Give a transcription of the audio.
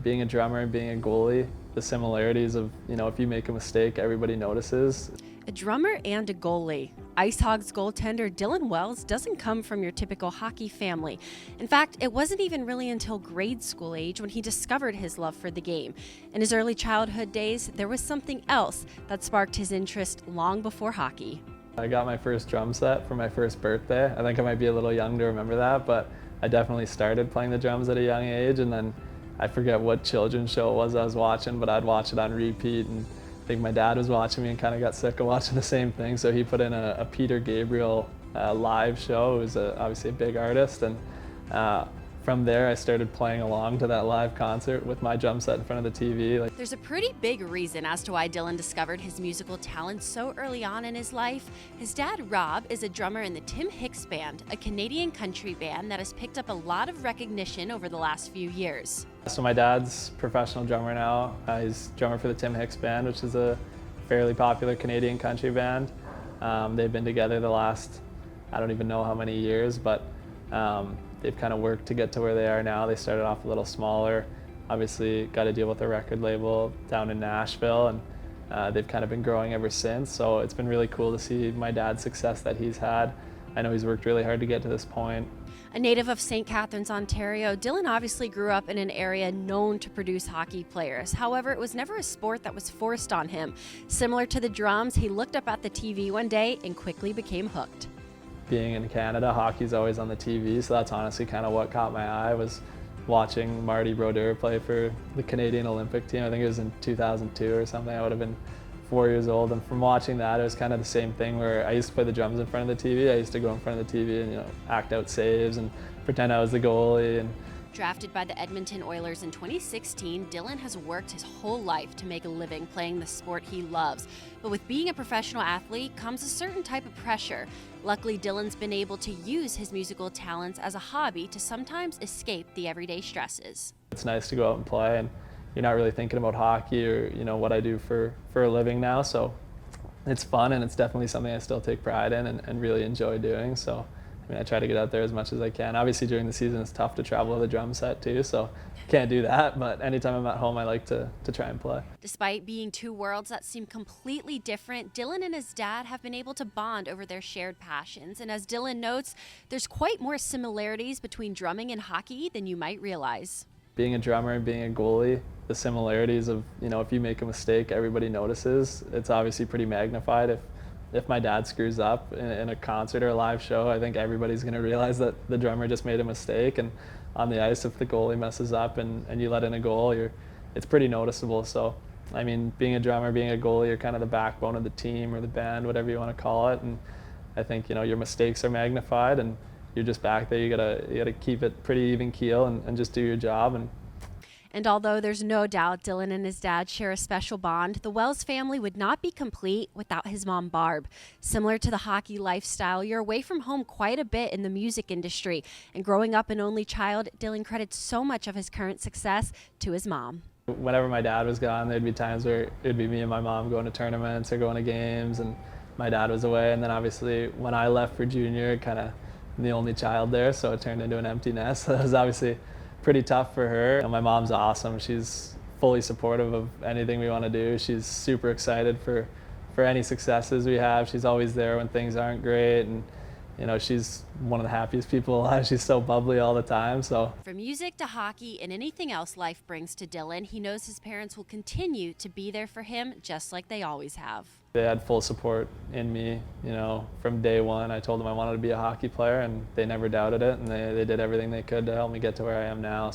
being a drummer and being a goalie, the similarities of, if you make a mistake, everybody notices. A drummer and a goalie. IceHogs goaltender Dylan Wells doesn't come from your typical hockey family. In fact, it wasn't even really until grade school age when he discovered his love for the game. In his early childhood days, there was something else that sparked his interest long before hockey. I got my first drum set for my first birthday. I think I might be a little young to remember that, but I definitely started playing the drums at a young age, and then I forget what children's show it was I was watching, but I'd watch it on repeat, and I think my dad was watching me and kind of got sick of watching the same thing, so he put in a Peter Gabriel live show. He was obviously a big artist, and from there I started playing along to that live concert with my drum set in front of the TV. There's a pretty big reason as to why Dylan discovered his musical talent so early on in his life. His dad, Rob, is a drummer in the Tim Hicks Band, a Canadian country band that has picked up a lot of recognition over the last few years. So my dad's a professional drummer now. He's drummer for the Tim Hicks Band, which is a fairly popular Canadian country band. They've been together the last, I don't even know how many years, but they've kind of worked to get to where they are now. They started off a little smaller, obviously got to deal with a record label down in Nashville, and they've kind of been growing ever since. So it's been really cool to see my dad's success that he's had. I know he's worked really hard to get to this point. A native of St. Catharines, Ontario, Dylan obviously grew up in an area known to produce hockey players. However, it was never a sport that was forced on him. Similar to the drums, he looked up at the TV one day and quickly became hooked. Being in Canada, hockey's always on the TV, so that's honestly kind of what caught my eye, was watching Marty Brodeur play for the Canadian Olympic team. I think it was in 2002 or something. I would have been 4 years old, and from watching that, it was kind of the same thing where I used to play the drums in front of the TV. I used to go in front of the TV and act out saves and pretend I was the goalie. And drafted by the Edmonton Oilers in 2016, Dylan has worked his whole life to make a living playing the sport he loves. But with being a professional athlete comes a certain type of pressure. Luckily, Dylan's been able to use his musical talents as a hobby to sometimes escape the everyday stresses. It's nice to go out and play, and you're not really thinking about hockey or what I do for a living now. So it's fun, and it's definitely something I still take pride in and really enjoy doing. So I try to get out there as much as I can. Obviously during the season it's tough to travel with a drum set too, so can't do that, but anytime I'm at home I like to try and play. Despite being two worlds that seem completely different, Dylan and his dad have been able to bond over their shared passions, and as Dylan notes, there's quite more similarities between drumming and hockey than you might realize. Being a drummer and being a goalie, the similarities of, if you make a mistake, everybody notices. It's obviously pretty magnified. If my dad screws up in a concert or a live show, I think everybody's going to realize that the drummer just made a mistake. And on the ice, if the goalie messes up and you let in a goal, it's pretty noticeable. So, being a drummer, being a goalie, you're kind of the backbone of the team or the band, whatever you want to call it. And I think, your mistakes are magnified, and you're just back there. You gotta keep it pretty even keel and just do your job. And although there's no doubt Dylan and his dad share a special bond, the Wells family would not be complete without his mom, Barb. Similar to the hockey lifestyle, you're away from home quite a bit in the music industry. And growing up an only child, Dylan credits so much of his current success to his mom. Whenever my dad was gone, there'd be times where it'd be me and my mom going to tournaments or going to games, and my dad was away. And then obviously when I left for junior, kind of the only child there, so it turned into an empty nest. So it was obviously pretty tough for her. And my mom's awesome. She's fully supportive of anything we want to do. She's super excited for any successes we have. She's always there when things aren't great, and she's one of the happiest people alive. She's so bubbly all the time. So from music to hockey and anything else life brings to Dylan, he knows his parents will continue to be there for him just like they always have. They had full support in me, from day one. I told them I wanted to be a hockey player, and they never doubted it, and they did everything they could to help me get to where I am now.